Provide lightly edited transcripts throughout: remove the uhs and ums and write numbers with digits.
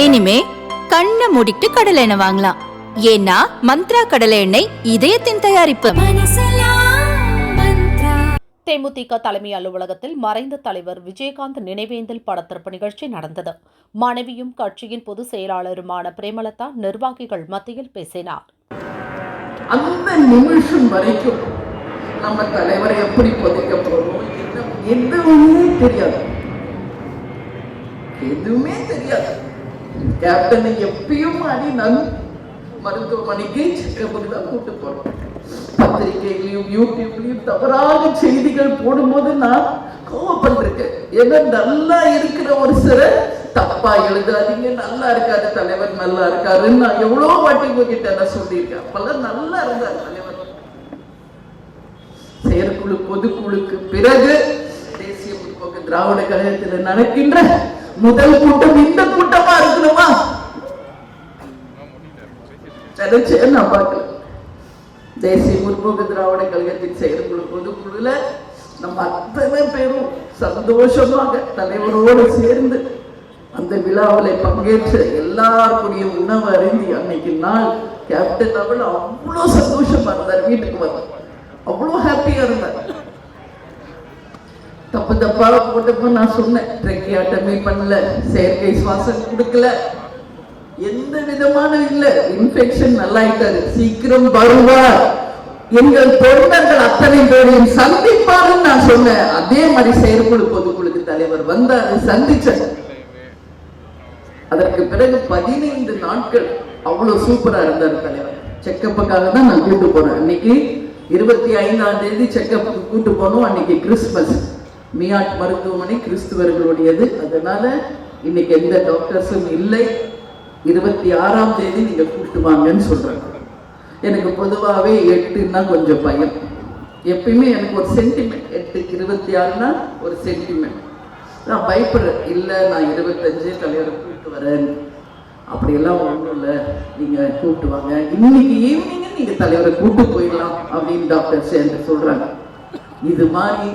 இனிமே கண்ணை மூடிட்டு கடலை எண்ணெய் வாங்கலாம். ஏன்னா மந்த்ரா கடலை எண்ணெய் இதயத்தின் தயாரிப்பு. தேமுதிக தலைமை அலுவலகத்தில் மறைந்த தலைவர் விஜயகாந்த் நினைவேந்தல் படத்திறப்பு நிகழ்ச்சி நடந்தது. மனைவியும் கட்சியின் பொதுச் செயலாளருமான பிரேமலதா நிர்வாகிகள் மத்தியில் பேசினார். அந்த நிமிஷம் வரைக்கும் நம்ம தலைவரை எப்படி புதைக்க போறோம் எதுவுமே தெரியாது, எதுவுமே தெரியாது. கேப்டனை எப்பயும் அடி நான் மருத்துவமனைக்கு செக்கப்புக்கு தான் கூட்டு போறோம். பத்திரிகையிலையும் யூடியூப்லயும் தவறாக செய்திகள் போடும்போது நான் கோவப்பட்டிருக்கேன். ஏன்னா நல்லா இருக்கிற ஒரு சிலர் தப்பா எழுதாதீங்க, நல்லா இருக்காரு தலைவர், நல்லா இருக்காருன்னு நான் எவ்வளவு வாட்டி உங்ககிட்ட நான் சொல்லியிருக்கேன். அப்பெல்லாம் நல்லா இருந்தார் தலைவர். செயற்குழு பொதுக்குழுக்கு பிறகு தேசிய முற்போக்கு திராவிட கழகத்தில் நடக்கின்ற முதல் கூட்டம் இந்த கூட்டமா இருக்கணுமா நினைச்சேன் நான் பார்க்கல. தேசிய முற்போக்கு திராவிட கழகத்தின் செயற்குழு பொதுக்குழுல நம்ம அத்தனை பேரும் சந்தோஷமாக தலைவரோடு சேர்ந்து அந்த விழாவில் பங்கேற்ற எல்லாருடைய உணவு அறிந்து அன்னைக்கு நாள் கேப்டன் அவள் அவ்வளோ சந்தோஷமா இருந்தார். வீட்டுக்கு வந்தார், அவ்வளோ ஹாப்பியா இருந்தார். தப்பு தப்பா போட்டப்போ நான் சொன்னேன், ட்ரெக்கியாட்டமே பண்ணல, செயற்கை சுவாசம் கொடுக்கல, எந்த விதமான இல்ல, இன்ஃபெக்ஷன் நல்லாயிட்டாரு, சீக்கிரம் வருவார், எங்கள் தொண்டர்கள் அத்தனை பேரையும் சந்திப்பாருன்னு நான் சொன்னேன். அதே மாதிரி செயற்குழு பொதுக்குழுக்கு தலைவர் வந்தாரு, சந்திச்சார். அதற்கு பிறகு 15 நாட்கள் அவ்வளவு சூப்பரா இருந்தார் தலைவர். செக்கப்புக்காக தான் நான் கூட்டு போறேன். அன்னைக்கு 25ஆம் தேதி செக்கப்புக்கு கூட்டு போனோம். அன்னைக்கு கிறிஸ்துமஸ், மியாட் மருத்துவமனை கிறிஸ்துவர்களுடையது, அதனால இன்னைக்கு எந்த டாக்டர்ஸும் இல்லை. 26ஆம் தேதி நீங்க கூட்டு வாங்கன்னு சொல்றாங்க. எனக்கு பொதுவாகவே 8ன்னா கொஞ்சம் பயம். எப்பயுமே எனக்கு ஒரு சென்டிமெண்ட், 8க்கு 26னா ஒரு சென்டிமெண்ட். நான் பயப்படுறேன். இல்லை நான் 25 தலைவரை கூப்பிட்டு வரேன், அப்படியெல்லாம் ஒன்றும் இல்லை, நீங்க கூப்பிட்டு வாங்க, இன்னைக்கு ஈவினிங் நீங்க தலைவரை கூப்பிட்டு போயிடலாம் அப்படின்னு டாக்டர் சேர்ந்து சொல்றாங்க. இது மாதிரி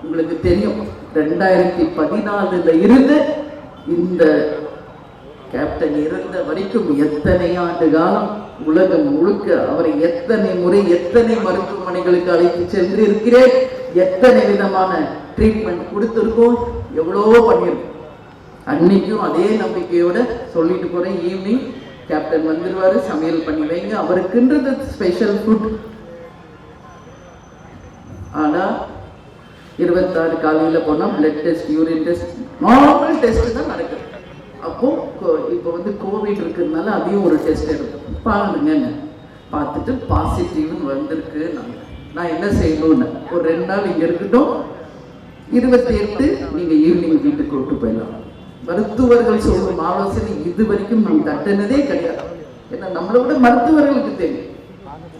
உங்களுக்கு தெரியும், 2014 இருந்து இந்த கேப்டன் இறந்த வரைக்கும் எத்தனை ஆண்டு காலம் உலகம் முழுக்க அவரை எத்தனை முறை எத்தனை மருத்துவமனைகளுக்கு அழைத்து சென்று இருக்கிறேன், எத்தனை விதமான ட்ரீட்மெண்ட் கொடுத்துருக்கோம், எவ்வளவோ பண்ணியிருக்கோம். அன்னைக்கும் அதே நம்பிக்கையோட சொல்லிட்டு போறேன், ஈவினிங் கேப்டன் வந்துடுவாரு, சமையல் பண்ணி வைங்க, அவருக்குன்றது ஸ்பெஷல் ஃபுட். ஆனா 26 காலையில போனா blood test, urine test, normal test தான் நடக்குது. அப்போ இப்போ வந்து கோவிட் இருக்கிறதுனால அதையும் ஒரு டெஸ்ட் எடுக்கும், பாருங்க பார்த்துட்டு பாசிட்டிவ்னு வந்திருக்கு. நான் என்ன செய்யணும்னு ஒரு 2 நாள் இங்க இருக்கட்டும், 28 நீங்க ஈவினிங் வீட்டுக்கு கூட்டு போயிடலாம். மருத்துவர்கள் சொல்லும் ஆலோசனை இது வரைக்கும் நாம் தட்டினதே கிடையாது. ஏன்னா நம்மளை விட மருத்துவர்களுக்கு தெரியும்.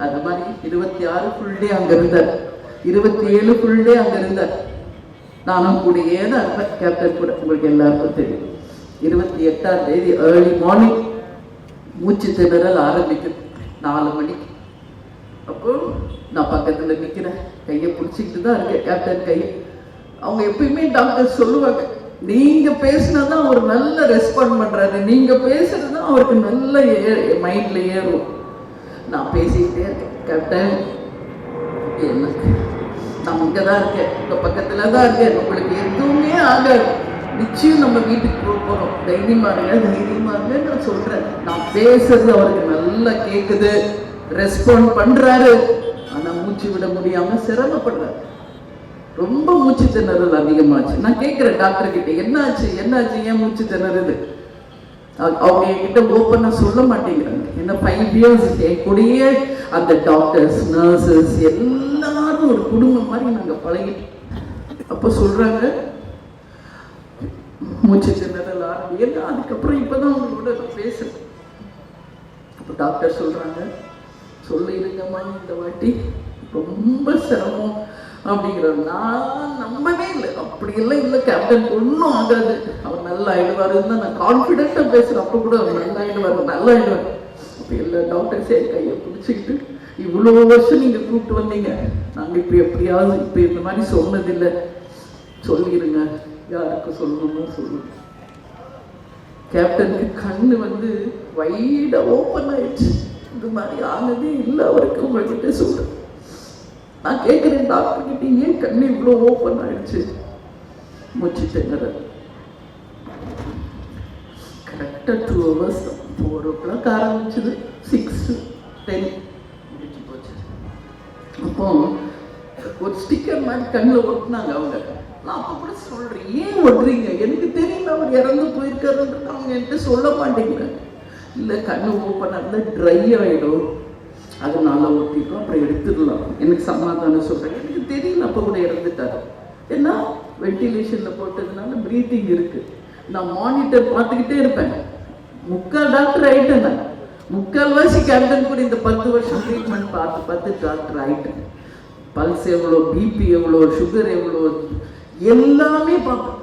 அது மாதிரி 26 ஃபுல் டே அங்க இருந்தார், 27 ஃபுல் டே அங்க இருந்தார். நானும் கூடயே தான் இருப்பேன், கேப்டன் கூட, உங்களுக்கு எல்லாருக்கும் தெரியும். 28ஆம் தேதி ஏர்லி மார்னிங் மூச்சு திணறல் ஆரம்பிக்குது 4 மணிக்கு. அப்போ நான் பக்கத்துல நிக்கிறேன், கையை பிடிச்சிக்கிட்டு தான் இருக்கேன் கேப்டன் கையை. அவங்க எப்பயுமே டாக்டர் சொல்லுவாங்க, நீங்க பேசினாதான் அவர் நல்ல ரெஸ்பாண்ட் பண்றாரு, நீங்க பேசுறதுதான் அவருக்கு நல்ல மைண்ட்ல ஏறும். நான் பேசிக்கிட்டே இருக்கேன், கேப்டன் என்ன நான் இங்கதான் இருக்கேன், உங்க பக்கத்துலதான் இருக்கேன், உங்களுக்கு எதுவுமே ஆகாது, நிச்சயம் நம்ம வீட்டுக்கு போறோம், தைரியமா இருங்க நான் சொல்றேன். நான் பேசுறது அவருக்கு நல்லா கேக்குது, ரெஸ்பாண்ட் பண்றாரு. ஆனா மூச்சு விட முடியாம சிரமப்படுறாரு, ரொம்ப மூச்சு திணறல் அதிகமாச்சு. நான் கேட்கிறேன் டாக்டர் கிட்ட, என்னாச்சு ஏன் மூச்சு திணறுது? அவங்க என்கிட்ட ஓப்பனா சொல்ல மாட்டேங்கிறாங்க. ஏன்னா 5 இயர்ஸ் என் கூடயே அந்த டாக்டர்ஸ், நர்சஸ் எல்லாரும் ஒரு குடும்பம் மாதிரி நாங்க பழகிட்டோம். அப்ப சொல்றாங்க மூச்சு திணறல் ஆரம்பியது. அதுக்கப்புறம் இப்பதான் அவங்களோட நான் பேசுறேன். அப்ப டாக்டர் சொல்றாங்க, சொல்லிருங்கம்மா இந்த வாட்டி ரொம்ப சிரமம் அப்படிங்கிறார். நான் நம்பவே இல்லை, அப்படியெல்லாம் இல்லை, கேப்டன் ஒன்றும் ஆகாது, அவர் நல்லா ஆயிடுவாருன்னு தான் நான் கான்ஃபிடென்ட்டா பேசுறேன். அப்ப கூட அவர் நல்லா ஆயிடுவார். அப்ப எல்லா டாக்டர்ஸே கையை பிடிச்சிக்கிட்டு, இவ்வளவு வருஷம் நீங்க கூப்பிட்டு வந்தீங்க, நாங்க இப்ப எப்படியாவது இப்ப இந்த மாதிரி சொன்னதில்லை, சொல்லிடுங்க, யாருக்கு சொல்லணுமோ சொல்லுங்க. கேப்டனுக்கு கண்ணு வந்து வைடா ஓப்பன் ஆயிடுச்சு. இது மாதிரி ஆனதே இல்லை அவருக்கு. உங்ககிட்ட சொல்றேன், நான் கேட்குறேன் டாக்டர் கிட்ட, ஏன் கண்ணு இவ்வளோ ஓப்பன் ஆயிடுச்சு? மூச்சு திணறல். கரெக்டாக 2 hours, 4 o'clock ஆரம்பிச்சது, 6:10 முடிச்சு போச்சு. அப்போ ஒரு ஸ்டிக்கர் மாதிரி கண்ணில் ஒட்டினாங்க அவங்க. நான் அப்போ கூட சொல்கிறேன், ஏன் ஒட்டுறீங்க? எனக்கு தெரியல அவர் இறந்து போயிருக்காருன்றது அவங்க என்கிட்ட சொல்ல மாட்டேங்கிறாங்க. இல்லை கண்ணு ஓப்பன் இருந்தால் ட்ரை ஆகிடும், அதனால ஒட்டிக்கும், அப்புறம் எடுத்துடலாம். எனக்கு சமாதானம் சொல்கிறேன், எனக்கு தெரியல அப்போ கூட இறந்துட்டாரு. ஏன்னா வென்டிலேஷனில் போட்டதுனால ப்ரீத்திங் இருக்குது. நான் மானிட்டர் பார்த்துக்கிட்டே இருப்பேன். 3/4 டாக்டர் ஆகிட்டேன் நான். 3/4 கேப்டன் கூட இந்த 10 வருஷம் ட்ரீட்மெண்ட் பார்த்து டாக்டர் ஆகிட்டேன். பல்ஸ் எவ்வளோ, பிபி எவ்வளோ, சுகர் எவ்வளோ, எல்லாமே பார்ப்பேன்.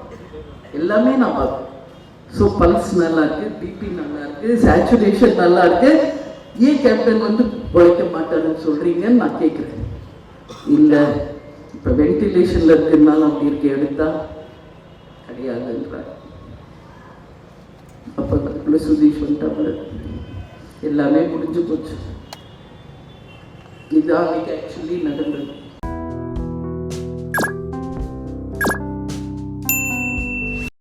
எல்லாமே நான் பார்ப்பேன். ஸோ பல்ஸ் நல்லா இருக்கு, பிபி நல்லா இருக்கு, சேச்சுரேஷன் நல்லா இருக்கு. ஏன் கேப்டன் வந்து உழைக்க மாட்டாருன்னு சொல்றீங்கன்னு நான் கேட்குறேன். இல்லை இப்போ வென்டிலேஷன்ல இருக்குனாலும் அப்படி இருக்கு, எடுத்தா கிடையாதுன்றார். அப்போ அதுக்குள்ள சுதீஷ் வந்துட்டாங்க, எல்லாமே முடிஞ்சு போச்சு. இதுதான் அன்னைக்கு ஆக்சுவலி நடந்தது.